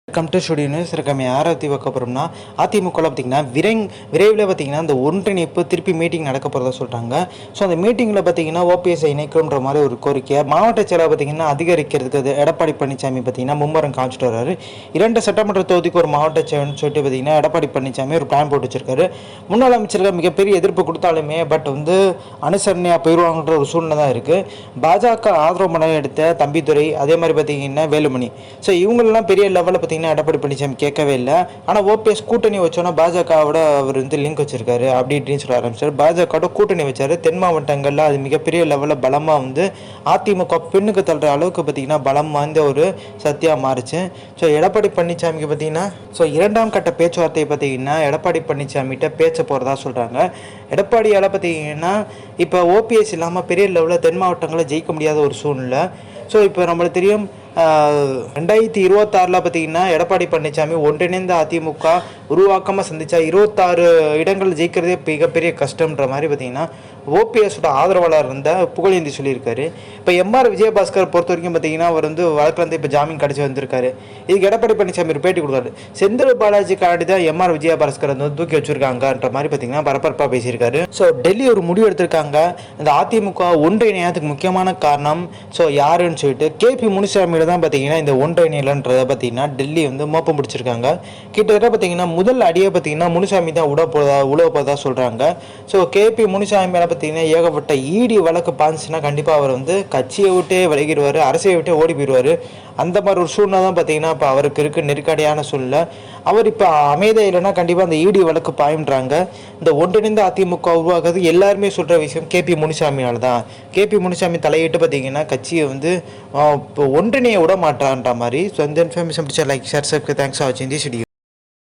Welcome to studio news. நம்ம யாரை பற்றி பார்க்க போகிறோம்னா, அதிமுகவில் பார்த்திங்கன்னா விரைவில் பார்த்திங்கன்னா இந்த ஒன்றிணைப்பு திருப்பி மீட்டிங் நடக்க போகிறதா சொல்லிட்டாங்க. ஸோ அந்த மீட்டிங்கில் பார்த்திங்கன்னா ஓபிஎஸ்ஐ இணைக்கும்ன்ற மாதிரி ஒரு கோரிக்கை மாவட்ட செயலாளர் பார்த்திங்கன்னா அதிகரிக்கிறதுக்கு அது எடப்பாடி பழனிசாமி பார்த்திங்கன்னா மும்முரம் காமிச்சிட்டு வர்றாரு. 2 சட்டமன்ற தொகுதிக்கு ஒரு மாவட்ட செயல்னு சொல்லிட்டு பார்த்திங்கன்னா எடப்பாடி பழனிசாமி ஒரு பிளான் போட்டு வச்சிருக்காரு. முன்னாள் அமைச்சர்கள் மிகப்பெரிய எதிர்ப்பு கொடுத்தாலுமே பட் அனுசரணையாக போயிடுவாங்கன்ற ஒரு சூழ்நிலை தான் இருக்குது. பாஜக ஆதரவு மனம் எடுத்த தம்பிதுரை, அதே மாதிரி பார்த்திங்கன்னா வேலுமணி, ஸோ இவங்களெல்லாம் பெரிய லெவலில் பார்த்திங்கன்னா எடப்பாடி பழனிசாமி கேட்கவே இல்லை. ஆனால் ஓபிஎஸ் கூட்டணி வச்சோன்னா பாஜகவோட அவர் லிங்க் வச்சிருக்காரு அப்படி இப்படின்னு சொல்ல ஆரம்பிச்சார். பாஜகவோட கூட்டணி வச்சார். தென் மாவட்டங்களில் அது மிகப்பெரிய லெவலில் பலமாக அதிமுக பெண்ணுக்கு தள்ளுற அளவுக்கு பார்த்திங்கன்னா பலம் வாய்ந்த ஒரு சத்தியாக மாறிச்சு. ஸோ எடப்பாடி பழனிசாமிக்கு பார்த்திங்கன்னா 2ஆம் கட்ட பேச்சுவார்த்தையை பார்த்திங்கன்னா எடப்பாடி பழனிசாமிகிட்ட பேச்ச போகிறதா சொல்கிறாங்க. எடப்பாடியால் பார்த்திங்கன்னா இப்போ ஓபிஎஸ் இல்லாமல் பெரிய லெவலில் தென் மாவட்டங்களில் ஜெயிக்க முடியாத ஒரு சூழ்நிலை. ஸோ இப்போ நம்மளுக்கு தெரியும் 2026 பார்த்திங்கன்னா எடப்பாடி பழனிசாமி ஒன்றிணைந்த அதிமுக உருவாக்கமாக சந்தித்தா 26 இடங்கள் ஜெயிக்கிறதே மிகப்பெரிய கஷ்டம்ன்ற மாதிரி பார்த்திங்கன்னா ஓபிஎஸோட ஆதரவாளர் புகழேந்தி சொல்லியிருக்காரு. இப்போ எம்ஆர் விஜயபாஸ்கர் பொறுத்த வரைக்கும் பார்த்திங்கன்னா அவர் வழக்கில் இப்போ ஜாமீன் கிடச்சி வந்திருக்காரு. இதுக்கு எடப்பாடி பழனிசாமி ஒரு பேட்டி கொடுத்தாரு. செந்தில் பாலாஜி காண்டி தான் எம்ஆர் விஜயபாஸ்கர் தூக்கி வச்சுருக்காங்கன்ற மாதிரி பார்த்திங்கன்னா பரபரப்பாக பேசியிருக்காரு. ஸோ டெல்லி ஒரு முடிவு எடுத்திருக்காங்க. இந்த அதிமுக ஒன்றிணையத்துக்கு முக்கியமான காரணம் யாருன்னு சொல்லிட்டு கேபி முனுசாமியோட தான் பார்த்திங்கன்னா இந்த ஒன்றிணையலன்றதை பார்த்திங்கன்னா டெல்லி மோப்பம் பிடிச்சிருக்காங்க. கிட்டத்தட்ட பார்த்திங்கன்னா முதல் அடியை பார்த்திங்கன்னா முனுசாமி தான் உழவ போதா சொல்கிறாங்க. ஸோ கேபி முனுசாமி மேலே பார்த்திங்கன்னா ஏகப்பட்ட இடி வழக்கு பாஞ்சுன்னா கண்டிப்பாக அவர் கட்சியை விட்டே விலகிடுவார், அரசியை விட்டே ஓடி போயிடுவார். அந்த மாதிரி ஒரு சூழ்நிலை தான் பார்த்திங்கன்னா இப்போ அவருக்கு இருக்குது, நெருக்கடியான சூழ்நிலை. அவர் இப்போ அமைதியாக இல்லைன்னா கண்டிப்பாக அந்த இடி வழக்கு பாயின்றாங்க. இந்த ஒன்றிணைந்த அதிமுக உருவாக்குறது எல்லாருமே சொல்கிற விஷயம் கேபி முனுசாமியால் தான். கேபி முனுசாமி தலையிட்டு பார்த்திங்கன்னா கட்சியை இப்போ ஒன்றிணைய விட மாட்டான்ற மாதிரி. ஸோ இந்த இன்ஃபர்மேஷன் பிடிச்சா like share subscribe. Thanks for வாட்சிங் திஸ் வீடியோ.